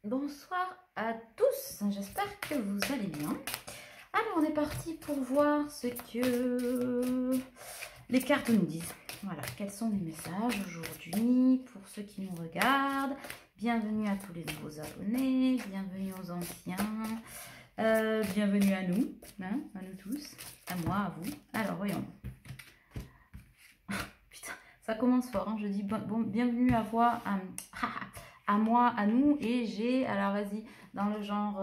Bonsoir à tous, j'espère que vous allez bien. Alors on est parti pour voir ce que les cartes nous disent. Voilà, quels sont les messages aujourd'hui pour ceux qui nous regardent. Bienvenue à tous les nouveaux abonnés, bienvenue aux anciens, bienvenue à nous, hein, à nous tous, à moi, à vous. Alors voyons. Putain, ça commence fort, hein. Je dis bon, bienvenue à vous, à moi, à nous, et j'ai, alors vas-y, dans le genre,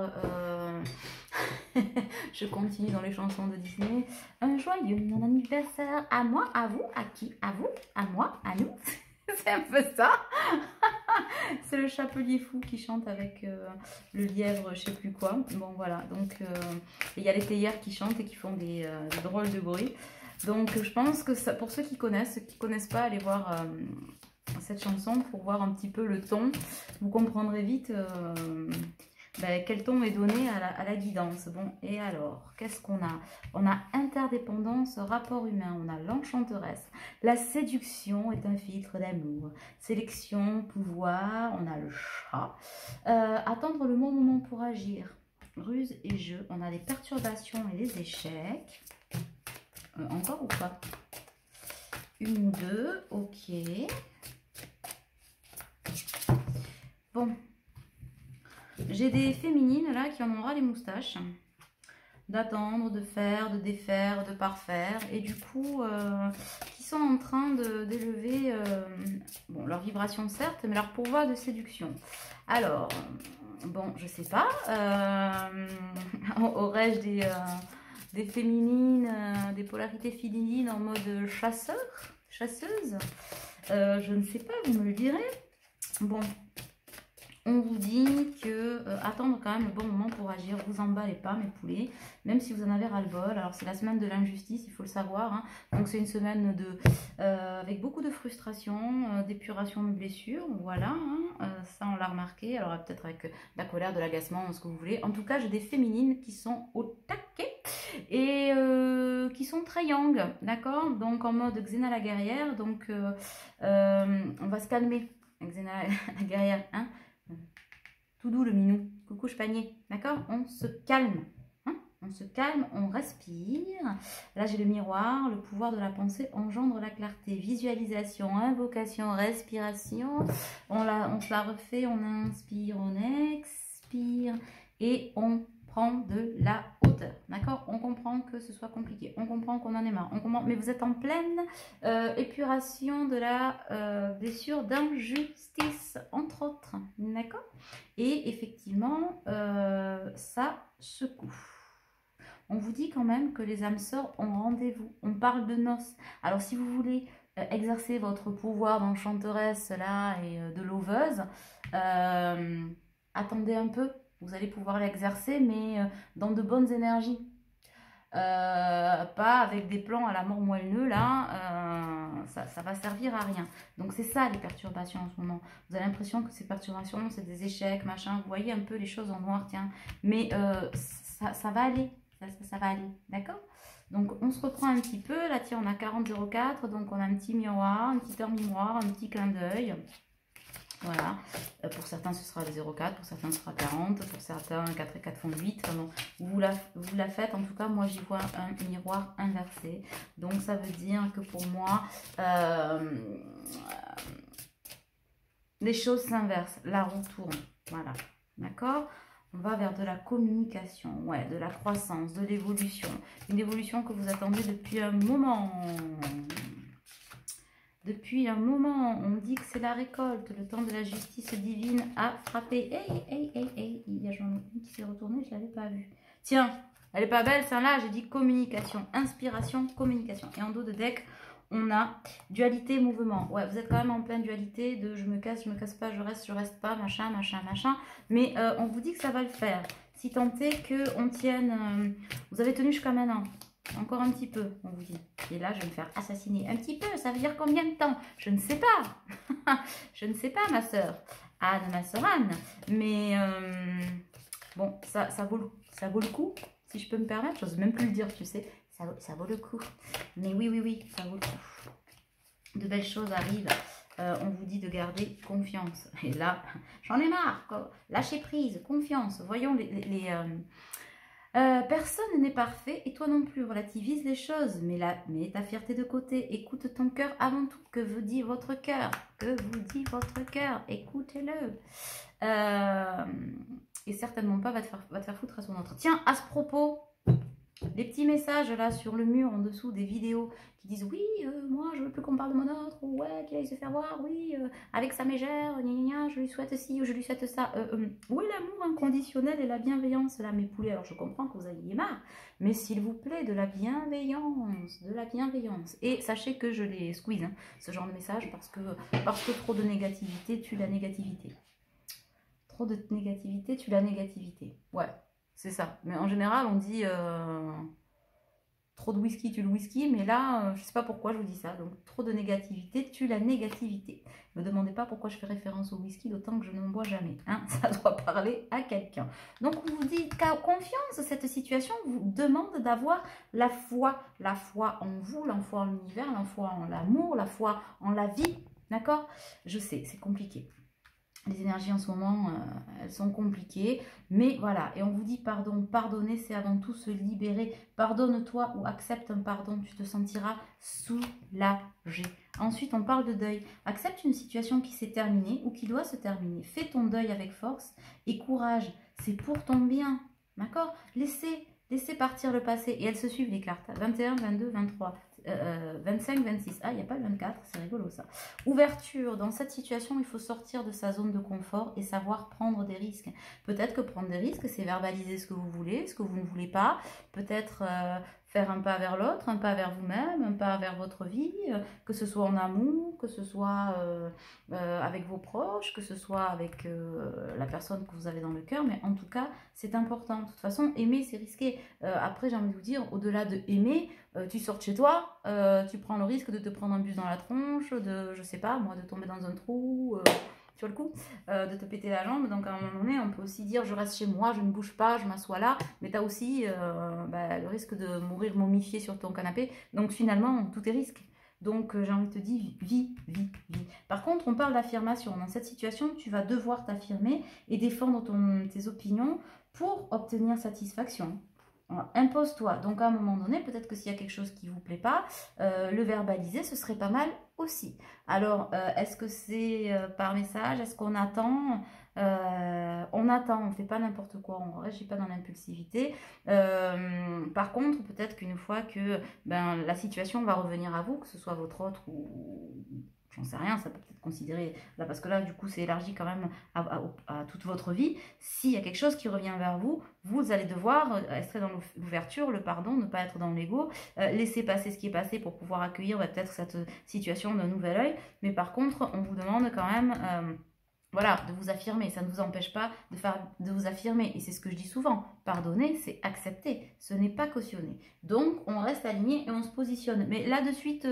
je continue dans les chansons de Disney, un joyeux anniversaire à moi, à vous, à qui, à vous, à moi, à nous, c'est un peu ça. C'est le chapelier fou qui chante avec le lièvre, je sais plus quoi. Bon voilà, donc il y a les théières qui chantent et qui font des drôles de bruit. Donc je pense que ça, pour ceux qui connaissent pas, allez voir cette chanson pour voir un petit peu le ton. Vous comprendrez vite quel ton est donné à la guidance. Bon, et alors, qu'est-ce qu'on a? On a interdépendance, rapport humain, on a l'enchanteresse. La séduction est un filtre d'amour. Sélection, pouvoir, on a le chat. Attendre le bon moment pour agir. Ruse et jeu, on a les perturbations et les échecs. Encore ou pas? Une ou deux, ok. Bon, j'ai des féminines là qui en ont ras les moustaches, d'attendre, de faire, de défaire, de parfaire, et du coup, qui sont en train d'élever bon, leur vibration certes, mais leur pouvoir de séduction. Alors, bon, je sais pas, aurais-je des féminines, des polarités féminines en mode chasseur, chasseuse? Je ne sais pas, vous me le direz. Bon, on vous dit que attendre quand même le bon moment pour agir, vous emballez pas mes poulets, même si vous en avez ras-le-bol. Alors c'est la semaine de l'injustice, il faut le savoir, hein. Donc c'est une semaine avec beaucoup de frustration, d'épuration de blessures, voilà, hein. Ça on l'a remarqué, alors peut-être avec de la colère, de l'agacement, ce que vous voulez. En tout cas j'ai des féminines qui sont au taquet et qui sont très yang, d'accord, donc en mode Xena la guerrière, donc on va se calmer. Xena la guerrière, hein. Tout doux le minou, coucou panier, d'accord? On se calme, hein, on se calme, on respire. Là j'ai le miroir, le pouvoir de la pensée engendre la clarté, visualisation, invocation, respiration. On se la refait, on inspire, on expire et on prend de la hauteur, d'accord? On comprend que ce soit compliqué, on comprend qu'on en est marre, on comprend, mais vous êtes en pleine épuration de la blessure d'injustice, entre autres, d'accord? Et effectivement, ça secoue. On vous dit quand même que les âmes sœurs ont rendez-vous, on parle de noces. Alors si vous voulez exercer votre pouvoir d'enchanteresse là et de loveuse, attendez un peu. Vous allez pouvoir l'exercer, mais dans de bonnes énergies. Pas avec des plans à la mort moelleux, là, ça va servir à rien. Donc c'est ça les perturbations en ce moment. Vous avez l'impression que ces perturbations, c'est des échecs, machin. Vous voyez un peu les choses en noir, tiens. Mais ça va aller, ça va aller, d'accord? Donc on se reprend un petit peu. Là, tiens, on a 40,04, donc on a un petit miroir, un petit heure miroir, un petit clin d'œil. Voilà, pour certains ce sera le 0,4, pour certains ce sera 40, pour certains 4 et 4 font 8. Enfin bon, vous la faites, en tout cas moi j'y vois un miroir inversé. Donc ça veut dire que pour moi, les choses s'inversent, la roue tourne. Voilà, d'accord? On va vers de la communication, ouais, de la croissance, de l'évolution. Une évolution que vous attendez depuis un moment. Depuis un moment, on dit que c'est la récolte, le temps de la justice divine a frappé. Hey, il y a Jean-Louis qui s'est retourné, je ne l'avais pas vu. Tiens, elle est pas belle, celle-là, j'ai dit communication, inspiration, communication. Et en dos de deck, on a dualité, mouvement. Ouais, vous êtes quand même en pleine dualité de je me casse pas, je reste pas, machin. Mais on vous dit que ça va le faire. Si tant est qu'on tienne, vous avez tenu jusqu'à maintenant. Encore un petit peu, on vous dit. Et là, je vais me faire assassiner. Un petit peu, ça veut dire combien de temps? Je ne sais pas. Je ne sais pas, ma soeur. Anne, ma soeur Anne. Mais bon, ça vaut le coup, si je peux me permettre. J'ose même plus le dire, tu sais. Ça vaut le coup. Mais oui, ça vaut le coup. De belles choses arrivent. on vous dit de garder confiance. Et là, j'en ai marre, quoi. Lâchez prise, confiance. Voyons personne n'est parfait et toi non plus. Relativise les choses, mets ta fierté de côté. Écoute ton cœur avant tout. Que vous dit votre cœur? Que vous dit votre cœur? Écoutez-le. Et certainement pas va te faire foutre à son autre. Tiens, à ce propos, les petits messages là sur le mur en dessous des vidéos qui disent oui, moi je veux plus qu'on parle de mon autre, ou ouais, qu'il aille se faire voir, oui, avec sa mégère, gna gna gna, je lui souhaite ci ou je lui souhaite ça. Où est l'amour inconditionnel et la bienveillance là, mes poulets? Alors je comprends que vous ayez marre, mais s'il vous plaît, de la bienveillance, de la bienveillance. Et sachez que je les squeeze, hein, ce genre de message, parce que trop de négativité tue la négativité. Trop de négativité tue la négativité. Ouais. C'est ça. Mais en général, on dit trop de whisky tue le whisky. Mais là, je ne sais pas pourquoi je vous dis ça. Donc, trop de négativité tue la négativité. Ne me demandez pas pourquoi je fais référence au whisky, d'autant que je n'en bois jamais. Hein, ça doit parler à quelqu'un. Donc, on vous dit qu'à confiance, cette situation vous demande d'avoir la foi. La foi en vous, la foi en l'univers, la foi en l'amour, la foi en la vie. D'accord? Je sais, c'est compliqué. Les énergies en ce moment, elles sont compliquées. Mais voilà, et on vous dit pardon. Pardonner, c'est avant tout se libérer. Pardonne-toi ou accepte un pardon. Tu te sentiras soulagé. Ensuite, on parle de deuil. Accepte une situation qui s'est terminée ou qui doit se terminer. Fais ton deuil avec force et courage. C'est pour ton bien. D'accord? Laissez partir le passé. Et elles se suivent les cartes. 21, 22, 23. 25, 26. Ah, il n'y a pas le 24, c'est rigolo ça. Ouverture. Dans cette situation, il faut sortir de sa zone de confort et savoir prendre des risques. Peut-être que prendre des risques, c'est verbaliser ce que vous voulez, ce que vous ne voulez pas. Peut-être faire un pas vers l'autre, un pas vers vous-même, un pas vers votre vie, que ce soit en amour, que ce soit avec vos proches, que ce soit avec la personne que vous avez dans le cœur. Mais en tout cas, c'est important. De toute façon, aimer, c'est risqué. Après, j'ai envie de vous dire, au-delà de aimer, tu sors de chez toi, tu prends le risque de te prendre un bus dans la tronche, de, je sais pas, moi, de tomber dans un trou, tu vois le coup, de te péter la jambe. Donc, à un moment donné, on peut aussi dire, je reste chez moi, je ne bouge pas, je m'assois là, mais tu as aussi le risque de mourir momifié sur ton canapé. Donc, finalement, tout est risque. Donc, j'ai envie de te dire, vis. Par contre, on parle d'affirmation. Dans cette situation, tu vas devoir t'affirmer et défendre tes opinions pour obtenir satisfaction. Impose-toi. Donc à un moment donné, peut-être que s'il y a quelque chose qui ne vous plaît pas, le verbaliser, ce serait pas mal aussi. Alors, est-ce que c'est par message? Est-ce qu'on attend? On attend, on ne fait pas n'importe quoi, on ne réagit pas dans l'impulsivité. Par contre, peut-être qu'une fois que la situation va revenir à vous, que ce soit votre autre ou... j'en sais rien, ça peut peut-être considérer, là, parce que là, du coup, c'est élargi quand même à toute votre vie. S'il y a quelque chose qui revient vers vous, vous allez devoir rester dans l'ouverture, le pardon, ne pas être dans l'ego, laisser passer ce qui est passé pour pouvoir accueillir peut-être cette situation d'un nouvel œil. Mais par contre, on vous demande quand même... voilà, de vous affirmer, ça ne vous empêche pas de vous affirmer. Et c'est ce que je dis souvent, pardonner, c'est accepter, ce n'est pas cautionner. Donc, on reste aligné et on se positionne. Mais là, de suite,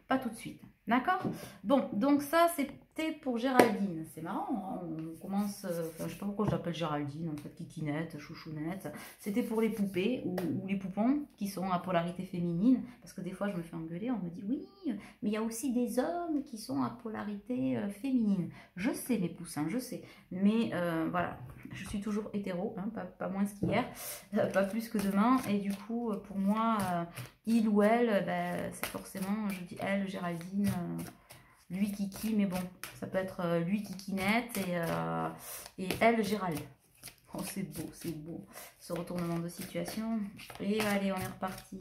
pas tout de suite. D'accord? Bon, donc ça, c'était pour Géraldine. C'est marrant, hein, on commence... je ne sais pas pourquoi je l'appelle Géraldine, en fait, kikinette, chouchounette. C'était pour les poupées ou les poupons qui sont à polarité féminine. Parce que des fois, je me fais engueuler, on me dit, oui, mais il y a aussi des hommes qui sont à polarité féminine. Je sais, mes poussins, je sais. Mais voilà, je suis toujours hétéro, hein, pas moins qu'hier, pas plus que demain. Et du coup, pour moi... il ou elle, c'est forcément, je dis elle, Géraldine, lui Kiki, mais bon, ça peut être lui Kikinette et elle Gérald. Oh, c'est beau, ce retournement de situation. Et allez, on est reparti.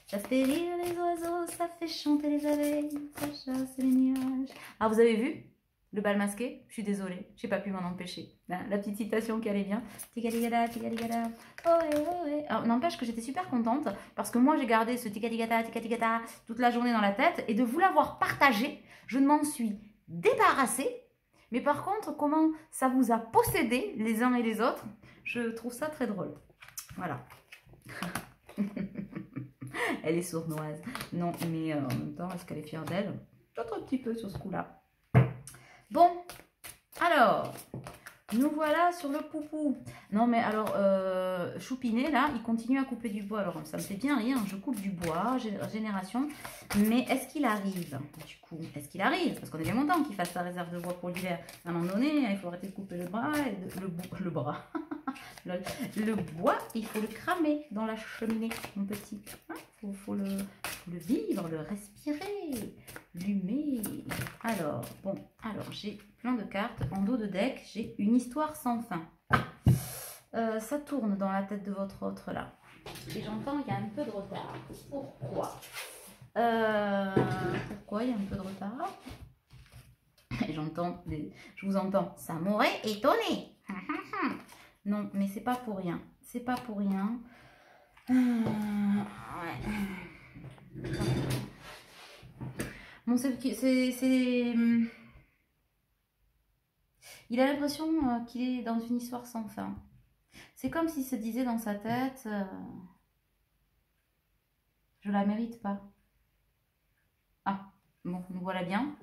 Ça fait rire les oiseaux, ça fait chanter les abeilles, ça chasse les nuages. Ah, vous avez vu ? Le bal masqué, je suis désolée, j'ai pas pu m'en empêcher. La petite citation qui allait bien. Tigaligada, tigaligada, ohé, ohé. Alors, n'empêche que j'étais super contente parce que moi j'ai gardé ce tigaligada, tigaligada toute la journée dans la tête et de vous l'avoir partagé, je ne m'en suis débarrassée. Mais par contre, comment ça vous a possédé les uns et les autres, je trouve ça très drôle. Voilà. Elle est sournoise. Non, mais en même temps, est-ce qu'elle est fière d'elle? Peut-être un petit peu sur ce coup-là. Bon, alors, Nous voilà sur le poupou. Non mais alors, Choupinet là, il continue à couper du bois. Alors ça me fait bien rire, je coupe du bois, génération. Mais est-ce qu'il arrive? Du coup, est-ce qu'il arrive? Parce qu'on est bien content qu'il fasse sa réserve de bois pour l'hiver. À un moment donné, il faut arrêter de couper le bras, le bras. Le bois, il faut le cramer dans la cheminée, mon petit. Faut le vivre, le respirer, l'humer. Alors, bon, alors j'ai plein de cartes. En dos de deck, j'ai une histoire sans fin. Ça tourne dans la tête de votre autre là. Et j'entends qu'il y a un peu de retard. Pourquoi? Pourquoi il y a un peu de retard? Je vous entends. Ça m'aurait étonné. Non, mais c'est pas pour rien. C'est pas pour rien. Ouais. Bon, il a l'impression qu'il est dans une histoire sans fin. C'est comme s'il se disait dans sa tête, je la mérite pas. Ah, bon, nous voilà bien.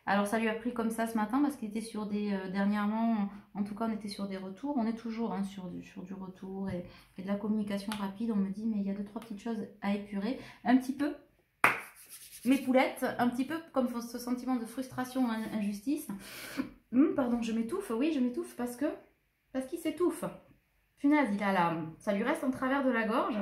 Alors ça lui a pris comme ça ce matin parce qu'il était sur des... dernièrement, en tout cas on était sur des retours. On est toujours sur du retour et de la communication rapide. On me dit mais il y a 2-3 petites choses à épurer. Un petit peu, mes poulettes, un petit peu comme ce sentiment de frustration, injustice. Pardon, je m'étouffe. Oui, je m'étouffe parce qu'il s'étouffe. Punaise, il a la... Ça lui reste en travers de la gorge.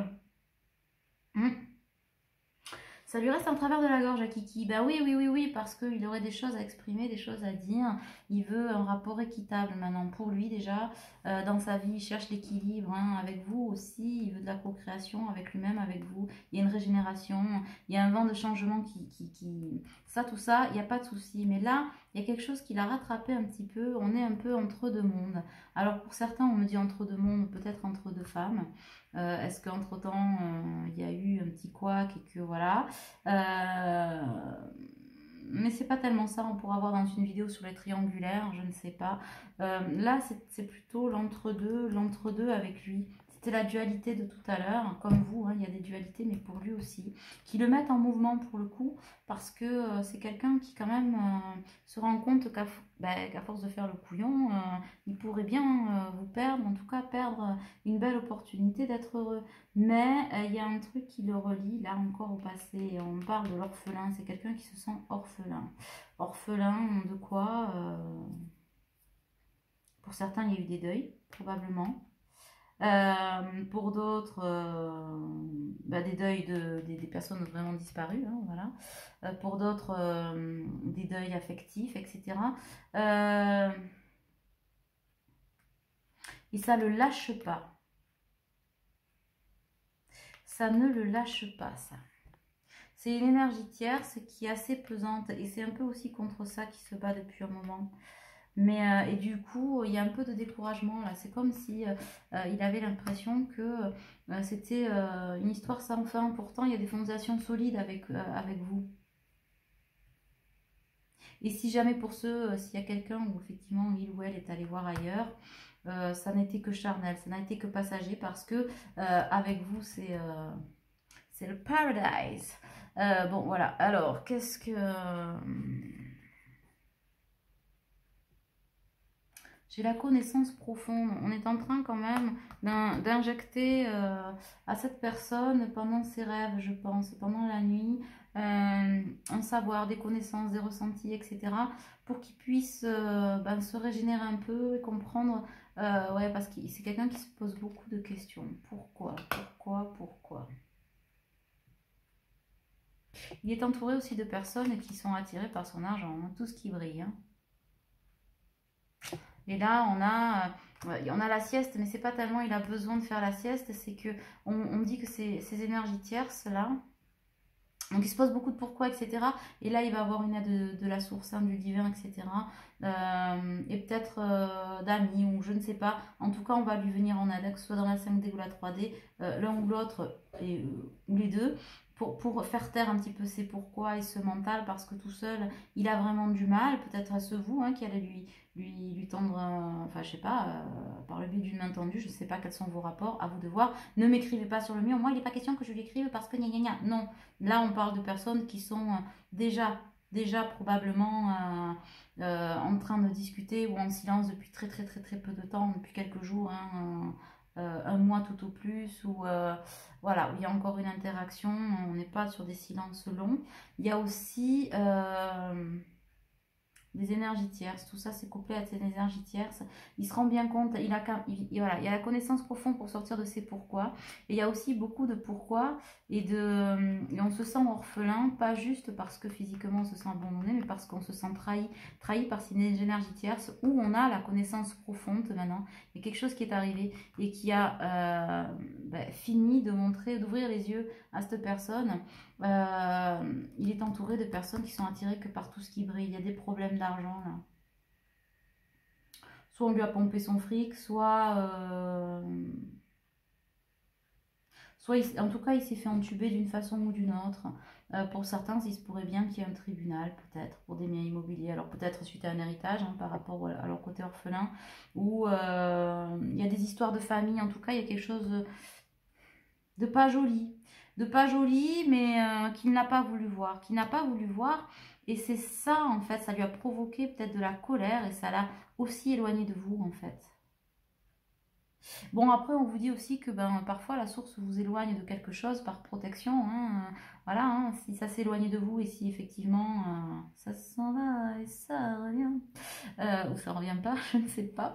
Ça lui reste en travers de la gorge à Kiki. Ben oui, parce qu'il aurait des choses à exprimer, des choses à dire. Il veut un rapport équitable maintenant pour lui déjà. Dans sa vie, il cherche l'équilibre avec vous aussi. Il veut de la co-création avec lui-même, avec vous. Il y a une régénération, il y a un vent de changement qui... Ça, tout ça, il n'y a pas de souci. Mais là, il y a quelque chose qui l'a rattrapé un petit peu. On est un peu entre deux mondes. Alors pour certains, on me dit entre deux mondes, peut-être entre deux femmes. Est-ce qu'entre-temps, il y a eu un petit couac et que voilà. Mais c'est pas tellement ça, on pourra voir dans une vidéo sur les triangulaires, je ne sais pas. Là, c'est plutôt l'entre-deux avec lui. C'était la dualité de tout à l'heure, comme vous, il y a des dualités, mais pour lui aussi. Qui le mettent en mouvement pour le coup, parce que c'est quelqu'un qui quand même se rend compte qu'à force de faire le couillon, il pourrait bien vous perdre, en tout cas perdre une belle opportunité d'être heureux. Mais il y a un truc qui le relie, là encore au passé, on parle de l'orphelin, c'est quelqu'un qui se sent orphelin. Orphelin de quoi pour certains, il y a eu des deuils, probablement. Pour d'autres, des deuils des personnes vraiment disparues, voilà. Pour d'autres, des deuils affectifs, etc. Et ça ne le lâche pas. Ça ne le lâche pas, ça. C'est une énergie tierce qui est assez pesante et c'est un peu aussi contre ça qu'il se bat depuis un moment. Mais et du coup, il y a un peu de découragement là. C'est comme si il avait l'impression que c'était une histoire sans fin. Pourtant, il y a des fondations solides avec vous. Et si jamais pour ceux, s'il y a quelqu'un où effectivement il ou elle est allé voir ailleurs, ça n'était que charnel, ça n'a été que passager parce que avec vous, c'est le paradise. Bon, voilà. Alors, qu'est-ce que... J'ai la connaissance profonde. On est en train quand même d'injecter à cette personne pendant ses rêves, je pense, pendant la nuit, un savoir, des connaissances, des ressentis, etc. pour qu'il puisse se régénérer un peu et comprendre. Ouais, parce que c'est quelqu'un qui se pose beaucoup de questions. Pourquoi? Il est entouré aussi de personnes qui sont attirées par son argent, tout ce qui brille. Et là, on a la sieste, mais c'est pas tellement il a besoin de faire la sieste, c'est que on me dit que ces énergies tierces là, donc il se pose beaucoup de pourquoi, etc. Et là, il va avoir une aide de la source, du divin, etc. Et peut-être d'amis ou je ne sais pas. En tout cas, on va lui venir en aide, que ce soit dans la 5D ou la 3D, l'un ou l'autre, ou les deux. Pour faire taire un petit peu ses pourquoi et ce mental, parce que tout seul, il a vraiment du mal, peut-être à ce vous qui allez lui tendre, enfin je sais pas, par le biais d'une main tendue, je sais pas quels sont vos rapports, à vous de voir. Ne m'écrivez pas sur le mur, moi il n'est pas question que je lui écrive parce que gna gna gna. Non, là on parle de personnes qui sont déjà déjà probablement en train de discuter ou en silence depuis très peu de temps, depuis quelques jours, hein, un mois tout au plus, ou voilà, où il y a encore une interaction, on n'est pas sur des silences longs. Il y a aussi des énergies tierces, tout ça c'est couplé à des énergies tierces. Il se rend bien compte, voilà, il y a la connaissance profonde pour sortir de ses pourquoi, et il y a aussi beaucoup de pourquoi, et on se sent orphelin, pas juste parce que physiquement on se sent abandonné, mais parce qu'on se sent trahi par ces énergies tierces, où on a la connaissance profonde maintenant, il y a quelque chose qui est arrivé, et qui a fini de montrer, d'ouvrir les yeux à cette personne. Il est entouré de personnes qui sont attirées que par tout ce qui brille. Il y a des problèmes d'argent là. Soit on lui a pompé son fric, soit en tout cas il s'est fait entuber d'une façon ou d'une autre. Pour certains, il se pourrait bien qu'il y ait un tribunal, peut-être, pour des biens immobiliers. Alors peut-être suite à un héritage, hein, par rapport à leur côté orphelin. Ou il y a des histoires de famille. En tout cas, il y a quelque chose de pas joli. De pas joli, mais qu'il n'a pas voulu voir. Qu'il n'a pas voulu voir. Et c'est ça, en fait, ça lui a provoqué peut-être de la colère. Et ça l'a aussi éloigné de vous, en fait. Bon, après, on vous dit aussi que parfois la source vous éloigne de quelque chose par protection. Hein, voilà, hein, si ça s'éloigne de vous et si effectivement ça s'en va et ça revient, ou ça revient pas, je ne sais pas.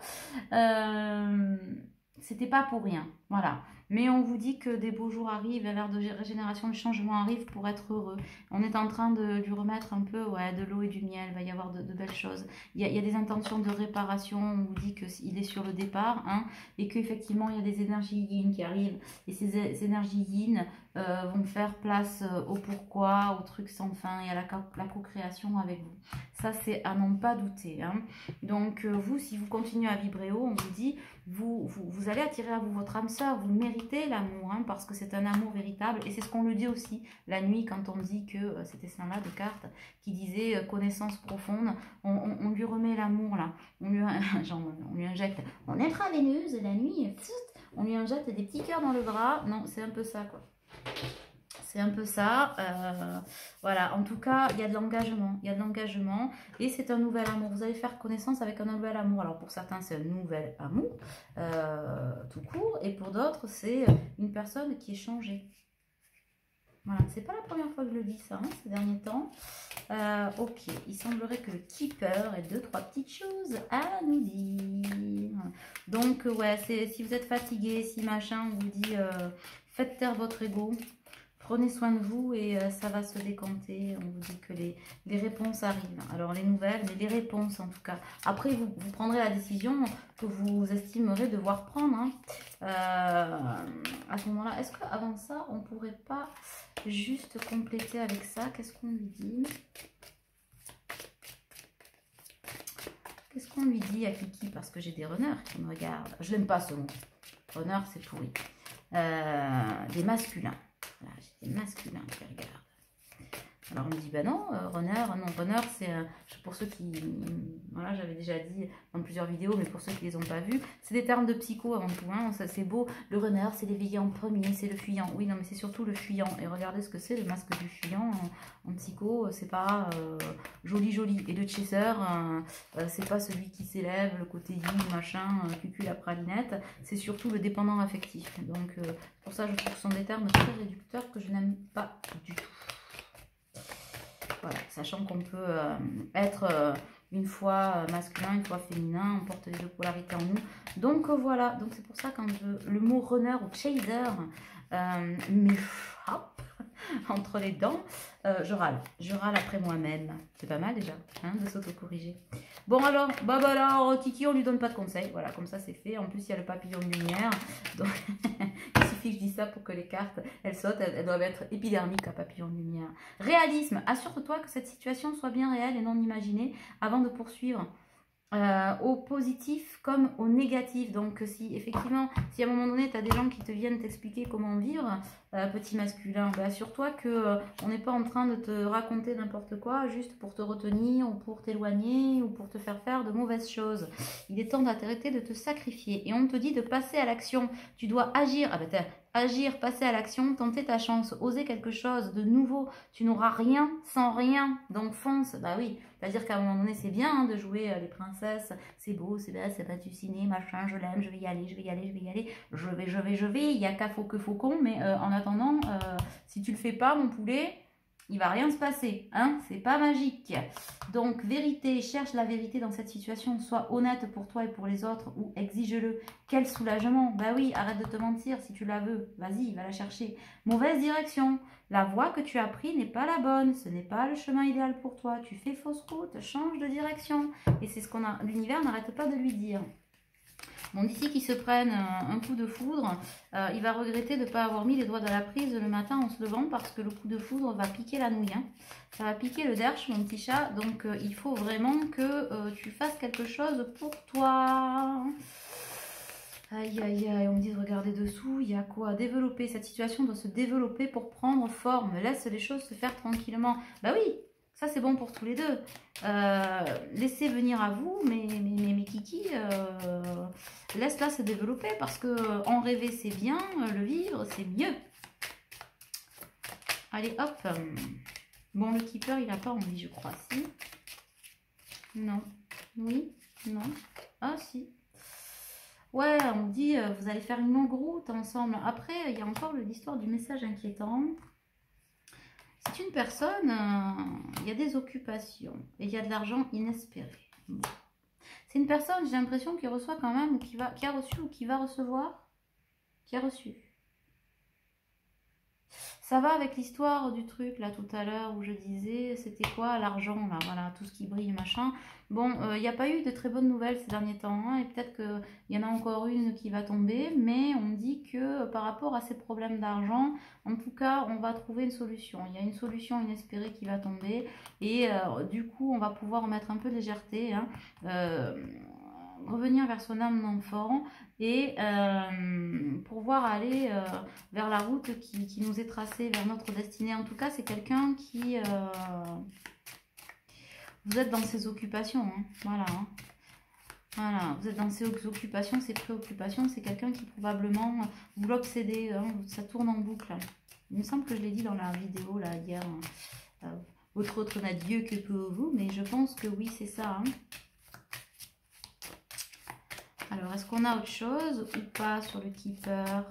C'était pas pour rien, voilà. Mais on vous dit que des beaux jours arrivent, l'ère de régénération, le changement arrive pour être heureux. On est en train de lui remettre un peu de l'eau et du miel, il va y avoir de belles choses. Il y a des intentions de réparation, on vous dit qu'il est sur le départ, hein, et qu'effectivement il y a des énergies yin qui arrivent. Et ces énergies yin vont faire place au pourquoi, au truc sans fin et à la co-création avec vous. Ça, c'est à n'en pas douter. Hein. Donc vous, si vous continuez à vibrer haut, on vous dit, vous allez attirer à vous votre âme sœur, vous méritez l'amour, hein, parce que c'est un amour véritable, et c'est ce qu'on le dit aussi la nuit quand on dit que c'était ça-là de cartes qui disait connaissance profonde, on lui remet l'amour là, on lui injecte, on intraveineuse la nuit, on lui injecte des petits cœurs dans le bras, non, c'est un peu ça quoi. C'est un peu ça, voilà, en tout cas, il y a de l'engagement, et c'est un nouvel amour. Vous allez faire connaissance avec un nouvel amour. Alors pour certains, c'est un nouvel amour, tout court, et pour d'autres, c'est une personne qui est changée. Voilà, c'est pas la première fois que je le dis ça, hein, ces derniers temps. Ok, il semblerait que le Keeper ait 2-3 petites choses à nous dire. Donc, ouais, si vous êtes fatigué, si machin, on vous dit, faites taire votre ego. Prenez soin de vous et ça va se décanter. On vous dit que les réponses arrivent. Alors les nouvelles, mais les réponses en tout cas. Après, vous prendrez la décision que vous estimerez devoir prendre. Hein. À ce moment-là, est-ce qu'avant ça, on ne pourrait pas juste compléter avec ça? Qu'est-ce qu'on lui dit? Qu'est-ce qu'on lui dit à Kiki? Parce que j'ai des runners qui me regardent. Je n'aime pas ce mot. Runner, c'est pourri. Des masculins. Voilà, j'ai des masculins qui regardent. Alors on me dit, bah non, runner, c'est pour ceux qui, voilà, j'avais déjà dit dans plusieurs vidéos, mais pour ceux qui les ont pas vus, c'est des termes de psycho avant tout, hein, ça c'est beau, le runner c'est l'éveillé en premier, c'est le fuyant, oui non mais c'est surtout le fuyant, et regardez ce que c'est le masque du fuyant en psycho, c'est pas joli, et le chaser, c'est pas celui qui s'élève, le côté yin, machin, cucul la pralinette, c'est surtout le dépendant affectif, donc pour ça je trouve que ce sont des termes très réducteurs que je n'aime pas du tout. Voilà, sachant qu'on peut être une fois masculin, une fois féminin, on porte les deux polarités en nous. Donc voilà, donc c'est pour ça quand le mot runner ou chaser me frappe entre les dents, je râle après moi-même. C'est pas mal déjà, hein, de s'auto-corriger. Bon alors, alors, Kiki, on lui donne pas de conseils. Voilà, comme ça c'est fait. En plus, il y a le papillon de lumière. Donc, il suffit que je dise ça pour que les cartes, elles sautent. Elles doivent être épidermiques à papillon de lumière. Réalisme. Assure-toi que cette situation soit bien réelle et non imaginée avant de poursuivre. Au positif comme au négatif. Donc si effectivement, si à un moment donné tu as des gens qui te viennent t'expliquer comment vivre, petit masculin, bah, assure-toi que on n'est pas en train de te raconter n'importe quoi juste pour te retenir ou pour t'éloigner ou pour te faire de mauvaises choses. Il est temps d'arrêter de te sacrifier et on te dit de passer à l'action. Tu dois agir. Ah bah agir, passer à l'action, tenter ta chance, oser quelque chose de nouveau. Tu n'auras rien sans rien, donc fonce. Bah oui, c'est-à-dire qu'à un moment donné, c'est bien hein, de jouer les princesses, c'est beau, c'est bien, c'est pas du ciné, machin, je l'aime, je vais y aller, je vais y aller, je vais y aller, je vais, il y a qu'à faucon, mais en attendant, si tu le fais pas, mon poulet, il va rien se passer, hein, c'est pas magique. Donc, vérité, cherche la vérité dans cette situation, sois honnête pour toi et pour les autres, ou exige-le. Quel soulagement, bah oui, arrête de te mentir si tu la veux, vas-y, va la chercher. Mauvaise direction, la voie que tu as prise n'est pas la bonne, ce n'est pas le chemin idéal pour toi, tu fais fausse route, change de direction. Et c'est ce qu'on a, l'univers n'arrête pas de lui dire. Bon, d'ici qu'il se prenne un coup de foudre, il va regretter de ne pas avoir mis les doigts dans la prise le matin en se levant parce que le coup de foudre va piquer la nouille. Hein. Ça va piquer le derche, mon petit chat. Donc, il faut vraiment que tu fasses quelque chose pour toi. Aïe, aïe, aïe, on me dit de regarder dessous. Il y a quoi? Développer. Cette situation doit se développer pour prendre forme. Laisse les choses se faire tranquillement. Bah oui, ça c'est bon pour tous les deux. Laissez venir à vous, mes kikis, laisse-la se développer parce que en rêver c'est bien, le vivre c'est mieux. Allez hop. Bon, le keeper il n'a pas envie, je crois. Si? Non. Oui? Non? Ah si. Ouais, on dit vous allez faire une longue route ensemble. Après, il y a encore l'histoire du message inquiétant. C'est une personne, il y a des occupations et il y a de l'argent inespéré. Bon. C'est une personne, j'ai l'impression, qui reçoit quand même, ou qui a reçu ou qui va recevoir. Qui a reçu. Ça va avec l'histoire du truc, là, tout à l'heure, où je disais, c'était quoi, l'argent, là, voilà, tout ce qui brille, machin. Bon, il n'y a pas eu de très bonnes nouvelles ces derniers temps, hein, et peut-être qu'il y en a encore une qui va tomber, mais on dit que par rapport à ces problèmes d'argent, en tout cas, on va trouver une solution. Il y a une solution inespérée qui va tomber, et du coup, on va pouvoir mettre un peu de légèreté, hein, revenir vers son âme d'enfant et pouvoir aller vers la route qui nous est tracée, vers notre destinée. En tout cas, c'est quelqu'un qui... vous êtes dans ses occupations, hein, voilà. Hein. Voilà, vous êtes dans ses occupations, ses préoccupations. C'est quelqu'un qui probablement vous l'obsédez, hein, ça tourne en boucle. Il me semble que je l'ai dit dans la vidéo là hier. Votre autre n'a Dieu que pour vous, mais je pense que oui, c'est ça. Hein. Alors, est-ce qu'on a autre chose ou pas sur le keeper?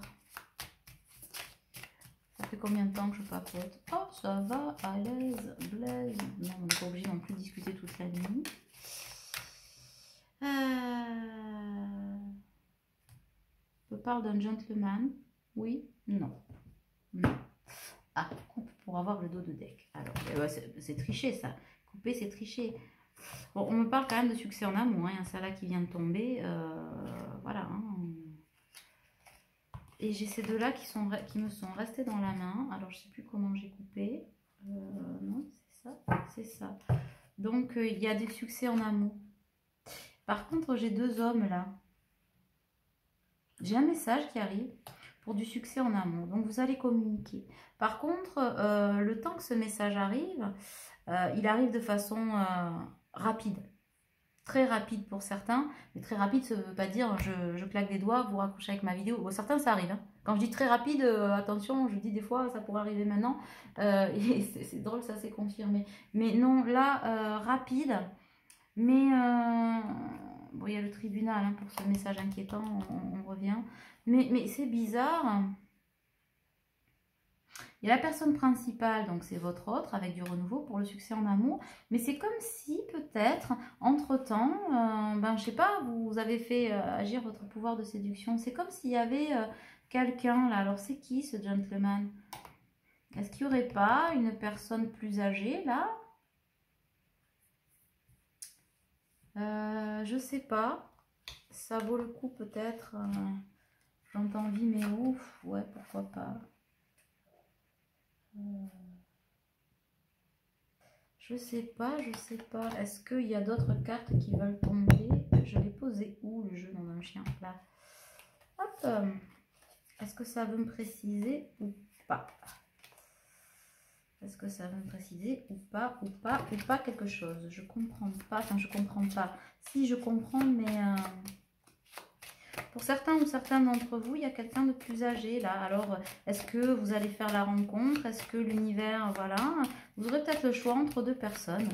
Ça fait combien de temps que je papote? Oh, ça va, à l'aise, blaise. Non, on n'est pas obligé non plus de discuter toute la nuit. Je parle d'un gentleman. Oui? Non. Non. Ah, coupe pour avoir le dos de deck. Alors, c'est triché ça. Couper, c'est tricher. Bon, on me parle quand même de succès en amour. Il y a ça là qui vient de tomber. Voilà. Hein. Et j'ai ces deux-là qui me sont restés dans la main. Alors, je ne sais plus comment j'ai coupé. Non, c'est ça. C'est ça. Donc, il y a des succès en amour. Par contre, j'ai deux hommes là. J'ai un message qui arrive pour du succès en amour. Donc, vous allez communiquer. Par contre, le temps que ce message arrive, il arrive de façon rapide. Très rapide pour certains. Mais très rapide, ça ne veut pas dire je claque des doigts, vous raccrochez avec ma vidéo. Bon, certains, ça arrive. Hein. Quand je dis très rapide, attention, je dis des fois, ça pourrait arriver maintenant. Et c'est drôle, ça s'est confirmé. Mais non, là, rapide. Mais bon, il y a le tribunal hein, pour ce message inquiétant, on revient. Mais c'est bizarre. Il y a la personne principale, donc c'est votre autre, avec du renouveau pour le succès en amour. Mais c'est comme si, peut-être, entre-temps, ben, je sais pas, vous avez fait agir votre pouvoir de séduction. C'est comme s'il y avait quelqu'un là. Alors, c'est qui ce gentleman? Est-ce qu'il n'y aurait pas une personne plus âgée là? Je sais pas. Ça vaut le coup peut-être. J'entends vie, mais ouf, ouais, pourquoi pas. Je sais pas, je sais pas. Est-ce qu'il y a d'autres cartes qui veulent tomber? Je l'ai posé où le jeu dans un chien là? Hop. Est-ce que ça veut me préciser ou pas? Est-ce que ça veut me préciser ou pas quelque chose? Je comprends pas. Enfin, je comprends pas. Si, je comprends, mais Pour certains ou certaines d'entre vous, il y a quelqu'un de plus âgé là. Alors, est-ce que vous allez faire la rencontre? Est-ce que l'univers, voilà. Vous aurez peut-être le choix entre deux personnes.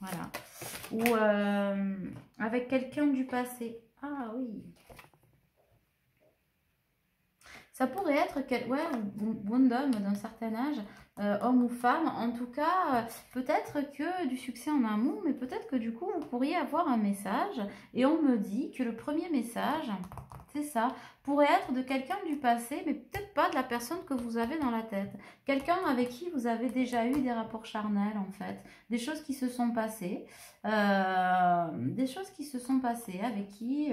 Voilà. Ou avec quelqu'un du passé. Ah oui. Ça pourrait être ouais, bon homme d'un certain âge, homme ou femme. En tout cas, peut-être que du succès en amour, mais peut-être que du coup, vous pourriez avoir un message. Et on me dit que le premier message, c'est ça, pourrait être de quelqu'un du passé, mais peut-être pas de la personne que vous avez dans la tête. Quelqu'un avec qui vous avez déjà eu des rapports charnels, en fait. Des choses qui se sont passées. Des choses qui se sont passées avec qui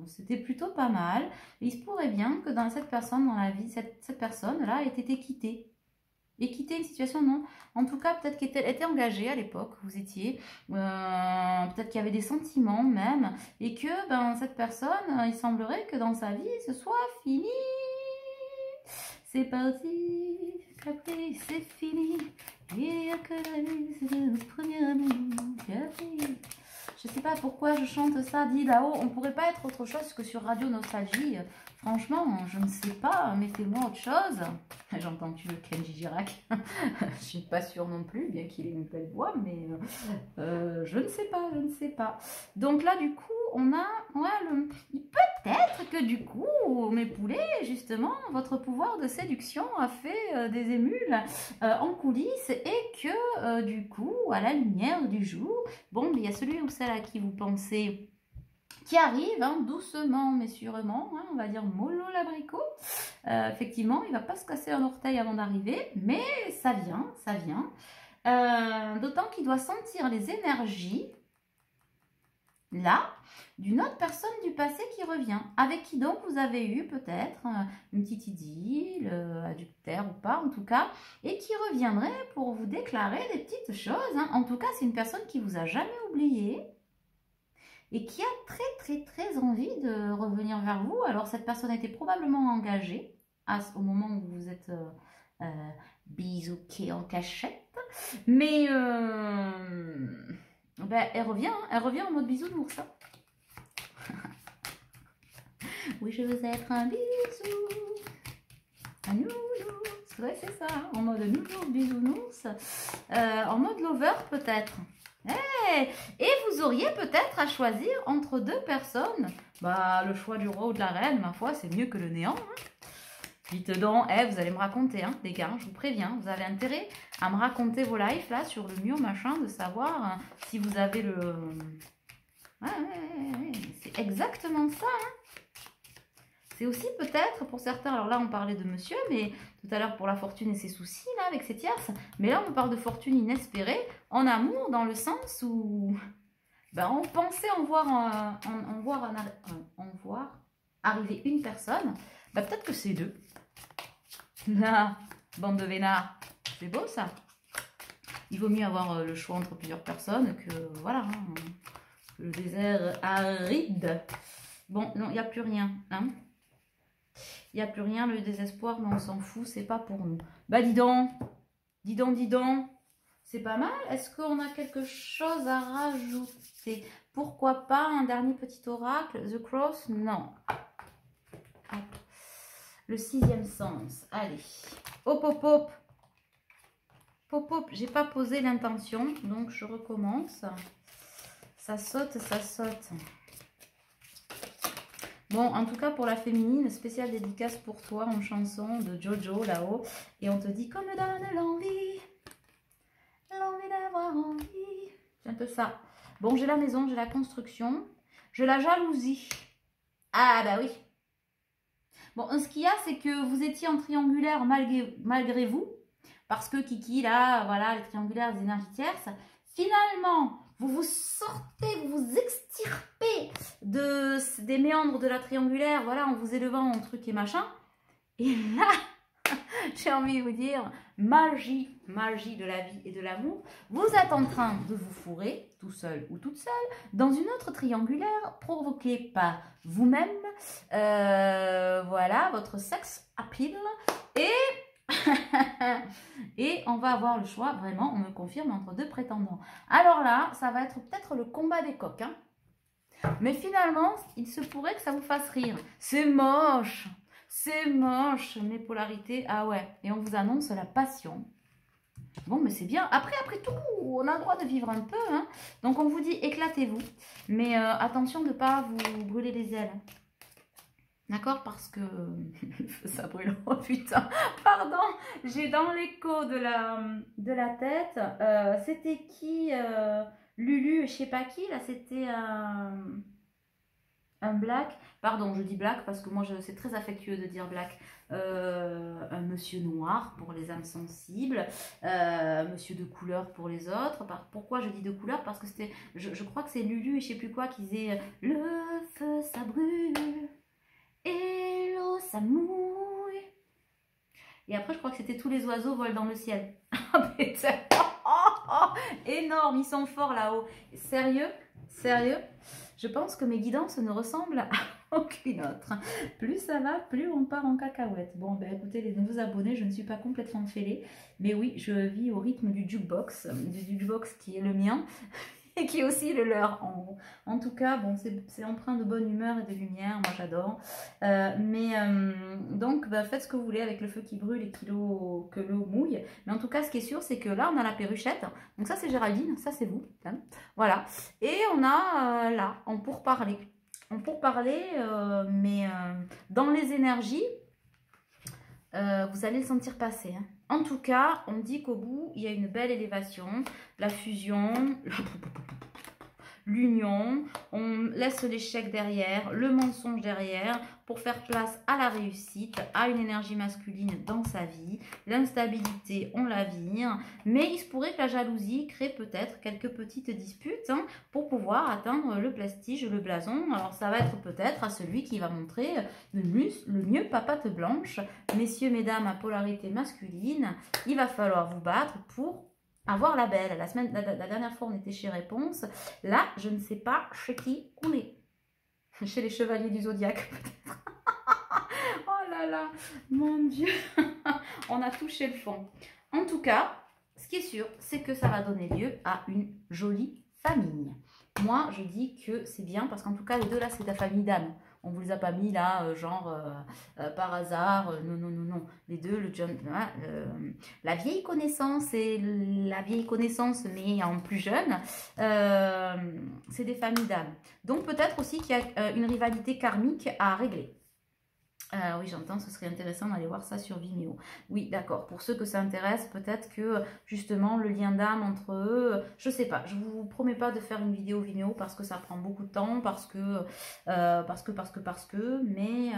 c'était plutôt pas mal. Et il se pourrait bien que dans cette personne, dans la vie, cette personne-là ait été quittée. Et quitter une situation, non. En tout cas, peut-être qu'elle était engagée à l'époque, vous étiez. Peut-être qu'il y avait des sentiments même. Et que ben, cette personne, il semblerait que dans sa vie, ce soit fini. C'est parti, Capri, c'est fini. Il n'y a que la vie, c'est notre premier amour. Capri. Je sais pas pourquoi je chante ça, dit là-haut. On pourrait pas être autre chose que sur Radio Nostalgie. Franchement, je ne sais pas. Mettez-moi autre chose. J'entends-tu le Kenji Girac? Je suis pas sûre non plus, bien qu'il ait une belle voix, mais je ne sais pas, je ne sais pas. Donc là, du coup, on a... Ouais, peut-être que du coup, mes poulets, justement, votre pouvoir de séduction a fait des émules en coulisses et que, du coup, à la lumière du jour, bon, il y a celui ou celle à qui vous pensez qui arrive, hein, doucement mais sûrement, hein, on va dire mollo l'abricot. Effectivement, il ne va pas se casser un orteil avant d'arriver, mais ça vient, ça vient. D'autant qu'il doit sentir les énergies, là, d'une autre personne du passé qui revient, avec qui donc vous avez eu peut-être une petite idylle, adultère ou pas en tout cas, et qui reviendrait pour vous déclarer des petites choses. Hein. En tout cas, c'est une personne qui vous a jamais oublié, et qui a très envie de revenir vers vous. Alors cette personne était probablement engagée au moment où vous êtes bisouqué en cachette, mais ben, elle revient en mode bisounours. Oui, je veux être un bisou, un nounours, ouais c'est ça, en mode nounours, bisounours, en mode lover peut-être. Hey, et vous auriez peut-être à choisir entre deux personnes. Bah, le choix du roi ou de la reine, ma foi, c'est mieux que le néant. Hein. Dites donc, vous allez me raconter, hein, les gars, je vous préviens, vous avez intérêt à me raconter vos lives là sur le mur, machin, de savoir hein, si vous avez le... Ouais, c'est exactement ça. Hein. C'est aussi peut-être pour certains, alors là on parlait de monsieur, mais tout à l'heure pour la fortune et ses soucis, là, avec ses tierces, mais là on parle de fortune inespérée, en amour, dans le sens où ben, on pensait en voir arriver une personne, ben, peut-être que c'est deux. Là, bande de vénards, c'est beau ça. Il vaut mieux avoir le choix entre plusieurs personnes que, voilà, hein, que le désert aride. Bon, non, il n'y a plus rien, hein. Il n'y a plus rien, le désespoir, mais on s'en fout, c'est pas pour nous. Bah dis donc, c'est pas mal. Est-ce qu'on a quelque chose à rajouter? Pourquoi pas un dernier petit oracle? The Cross? Non. Hop. Le sixième sens, allez. Hop, hop, hop. Hop, hop, j'ai pas posé l'intention, donc je recommence. Ça saute, ça saute. Bon, en tout cas, pour la féminine, spéciale dédicace pour toi en chanson de Jojo là-haut. Et on te dit qu'on me donne l'envie d'avoir envie. C'est un peu ça. Bon, j'ai la maison, j'ai la construction, j'ai la jalousie. Ah bah oui. Bon, ce qu'il y a, c'est que vous étiez en triangulaire malgré vous. Parce que Kiki, là, voilà, les triangulaires, les énergies tierces. Finalement, vous vous sortez, vous vous extirpez des méandres de la triangulaire, voilà, en vous élevant en truc et machin. Et là, j'ai envie de vous dire, magie de la vie et de l'amour. Vous êtes en train de vous fourrer, tout seul ou toute seule, dans une autre triangulaire provoquée par vous-même. Voilà, votre sex appeal. Et on va avoir le choix, vraiment, on me confirme, entre deux prétendants. Alors là, ça va être peut-être le combat des coqs. Hein. Mais finalement, il se pourrait que ça vous fasse rire. C'est moche, mes polarités. Ah ouais, et on vous annonce la passion. Bon, mais c'est bien. Après tout, on a le droit de vivre un peu. Hein. Donc, on vous dit éclatez-vous. Mais attention de ne pas vous brûler les ailes. D'accord? Parce que ça brûle. Oh putain, pardon. J'ai dans l'écho de la tête. C'était qui Lulu, je sais pas qui. Là, c'était un black. Pardon, je dis black parce que moi, c'est très affectueux de dire black. Un monsieur noir pour les âmes sensibles, monsieur de couleur pour les autres. Pourquoi je dis de couleur? Parce que c'était, je crois que c'est Lulu et je sais plus quoi qui disait le feu ça brûle et l'eau ça mouille. Et après je crois que c'était tous les oiseaux volent dans le ciel. Ah putain, énorme, ils sont forts là-haut. Sérieux, sérieux. Je pense que mes guidances ne ressemblent à aucune autre. Plus ça va, plus on part en cacahuète. Bon, ben écoutez, les nouveaux abonnés, je ne suis pas complètement fêlée. Mais oui, je vis au rythme du jukebox qui est le mien et qui est aussi le leur. En tout cas, bon, c'est empreint de bonne humeur et de lumière. Moi, j'adore. Donc, ben, faites ce que vous voulez avec le feu qui brûle et que l'eau mouille. Mais en tout cas, ce qui est sûr, c'est que là, on a la perruchette. Donc ça, c'est Géraldine. Ça, c'est vous. Hein. Voilà. Et on a là, on pourparler. Mais dans les énergies, vous allez le sentir passer. Hein. En tout cas, on dit qu'au bout, il y a une belle élévation, la fusion, l'union, on laisse l'échec derrière, le mensonge derrière, pour faire place à la réussite, à une énergie masculine dans sa vie. L'instabilité, on la vire, mais il se pourrait que la jalousie crée peut-être quelques petites disputes hein, pour pouvoir atteindre le prestige, le blason. Alors ça va être peut-être à celui qui va montrer le mieux papate blanche. Messieurs, mesdames, à polarité masculine, il va falloir vous battre pour avoir la belle. La dernière fois, on était chez Réponse. Là, je ne sais pas chez qui on est. Chez les chevaliers du zodiaque, peut-être. Oh là là, mon Dieu. On a touché le fond. En tout cas, ce qui est sûr, c'est que ça va donner lieu à une jolie famille. Moi, je dis que c'est bien parce qu'en tout cas, les deux là, c'est la famille d'âme. On vous les a pas mis là, par hasard. Non. Les deux, la vieille connaissance et la vieille connaissance, mais en plus jeune, c'est des familles d'âmes. Donc peut-être aussi qu'il y a une rivalité karmique à régler. Oui, j'entends, ce serait intéressant d'aller voir ça sur Vimeo. Oui, d'accord. Pour ceux que ça intéresse, peut-être que justement le lien d'âme entre eux, je sais pas. Je vous promets pas de faire une vidéo Vimeo parce que ça prend beaucoup de temps, parce que, mais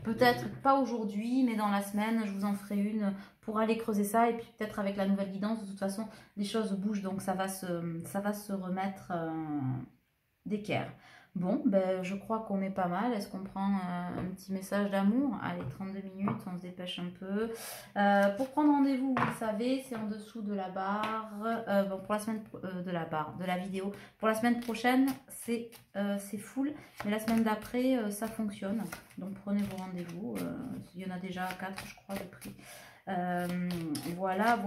peut-être pas aujourd'hui, mais dans la semaine, je vous en ferai une pour aller creuser ça et puis peut-être avec la nouvelle guidance. De toute façon, les choses bougent, donc ça va se remettre d'équerre. Bon, ben, je crois qu'on est pas mal. Est-ce qu'on prend un petit message d'amour? Allez, 32 minutes, on se dépêche un peu. Pour prendre rendez-vous, vous le savez, c'est en dessous de la barre. Bon, pour la semaine de la vidéo. Pour la semaine prochaine, c'est full. Mais la semaine d'après, ça fonctionne. Donc, prenez vos rendez-vous. Il y en a déjà 4, je crois, de prix. Voilà.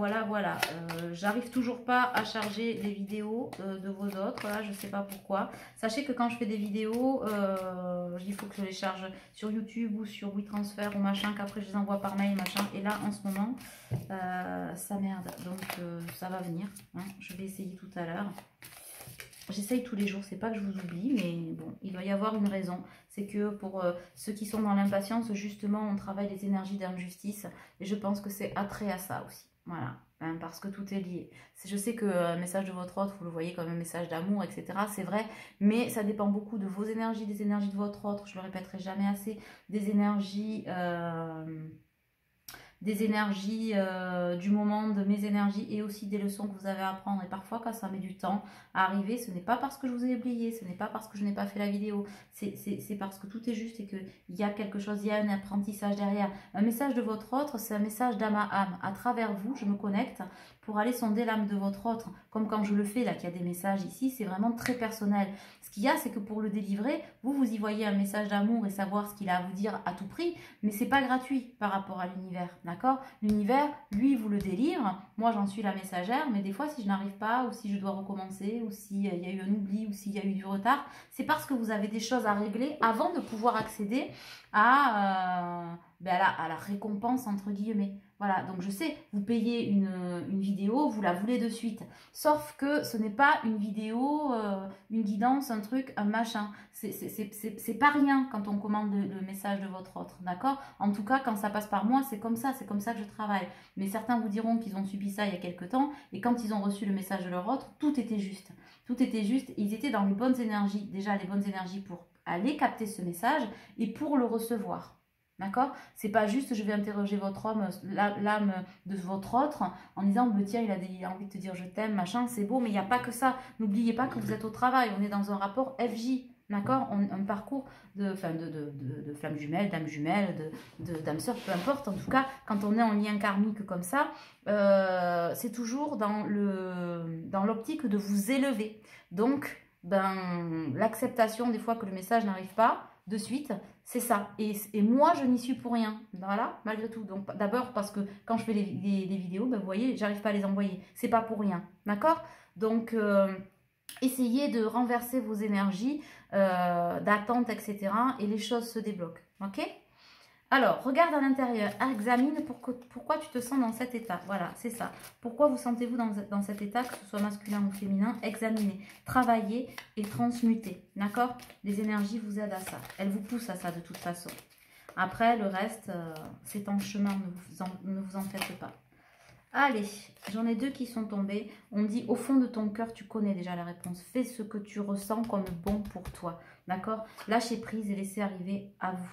J'arrive toujours pas à charger les vidéos de vos autres. Là, je sais pas pourquoi. Sachez que quand je fais des vidéos, il faut que je les charge sur YouTube ou sur WeTransfer ou machin, qu'après je les envoie par mail, machin. Et là, en ce moment, ça merde. Donc, ça va venir. Hein. Je vais essayer tout à l'heure. J'essaye tous les jours, c'est pas que je vous oublie, mais bon, il doit y avoir une raison. C'est que pour ceux qui sont dans l'impatience, justement, on travaille les énergies d'injustice. Et je pense que c'est attrait à ça aussi. Voilà, hein, parce que tout est lié. Je sais que un message de votre autre, vous le voyez comme un message d'amour, etc. C'est vrai, mais ça dépend beaucoup de vos énergies, des énergies de votre autre. Je le répéterai jamais assez, des énergies... du moment, de mes énergies et aussi des leçons que vous avez à apprendre. Et parfois, quand ça met du temps à arriver, ce n'est pas parce que je vous ai oublié, ce n'est pas parce que je n'ai pas fait la vidéo, c'est parce que tout est juste et qu'il y a quelque chose, il y a un apprentissage derrière. Un message de votre autre, c'est un message d'âme à âme. À travers vous, je me connecte pour aller sonder l'âme de votre autre. Comme quand je le fais, là, qu'il y a des messages ici, c'est vraiment très personnel. Ce qu'il y a, c'est que pour le délivrer, vous y voyez un message d'amour et savoir ce qu'il a à vous dire à tout prix, mais c'est pas gratuit par rapport à l'univers, d'accord? L'univers, lui, vous le délivre. Moi, j'en suis la messagère, mais des fois, si je n'arrive pas, ou si je dois recommencer, ou s'il y a eu un oubli, ou s'il y a eu du retard, c'est parce que vous avez des choses à régler avant de pouvoir accéder à la récompense, entre guillemets. Voilà, donc je sais, vous payez une vidéo, vous la voulez de suite. Sauf que ce n'est pas une vidéo, une guidance, un truc, un machin. C'est pas rien quand on commande le message de votre autre, d'accord? En tout cas, quand ça passe par moi, c'est comme ça que je travaille. Mais certains vous diront qu'ils ont subi ça il y a quelques temps, et quand ils ont reçu le message de leur autre, tout était juste. Tout était juste, ils étaient dans les bonnes énergies, déjà les bonnes énergies pour aller capter ce message et pour le recevoir. D'accord? C'est pas juste je vais interroger votre homme, l'âme de votre autre en disant tiens, il a envie de te dire je t'aime, machin, c'est beau, mais il n'y a pas que ça. N'oubliez pas que vous êtes au travail, on est dans un rapport FJ, d'accord? Un parcours de flamme jumelle, d'âme jumelle, d'âme sœur, peu importe. En tout cas, quand on est en lien karmique comme ça, c'est toujours dans l'optique de vous élever. Donc, l'acceptation des fois que le message n'arrive pas de suite, c'est ça. Et moi, je n'y suis pour rien. Voilà, malgré tout. Donc, d'abord, parce que quand je fais les vidéos, vous voyez, j'arrive pas à les envoyer. C'est pas pour rien. D'accord? Donc, essayez de renverser vos énergies d'attente, etc. Et les choses se débloquent. Ok? Alors, regarde à l'intérieur, examine pourquoi tu te sens dans cet état. Voilà, c'est ça. Pourquoi vous sentez-vous dans cet état, que ce soit masculin ou féminin? Examinez, travaillez et transmutez. D'accord? Les énergies vous aident à ça. Elles vous poussent à ça de toute façon. Après, le reste, c'est en chemin, ne vous en faites pas. Allez, j'en ai 2 qui sont tombés. On dit, au fond de ton cœur, tu connais déjà la réponse. Fais ce que tu ressens comme bon pour toi. D'accord? Lâchez prise et laissez arriver à vous.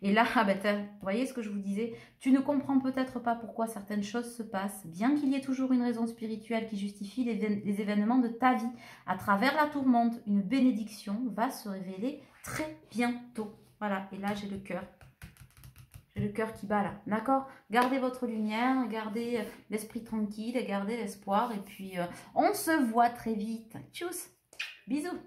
Et là, vous voyez ce que je vous disais, tu ne comprends peut-être pas pourquoi certaines choses se passent, bien qu'il y ait toujours une raison spirituelle qui justifie les événements de ta vie. À travers la tourmente, une bénédiction va se révéler très bientôt. Voilà, et là j'ai le cœur. J'ai le cœur qui bat là, d'accord? Gardez votre lumière, gardez l'esprit tranquille, gardez l'espoir, et puis on se voit très vite. Tchuss, bisous.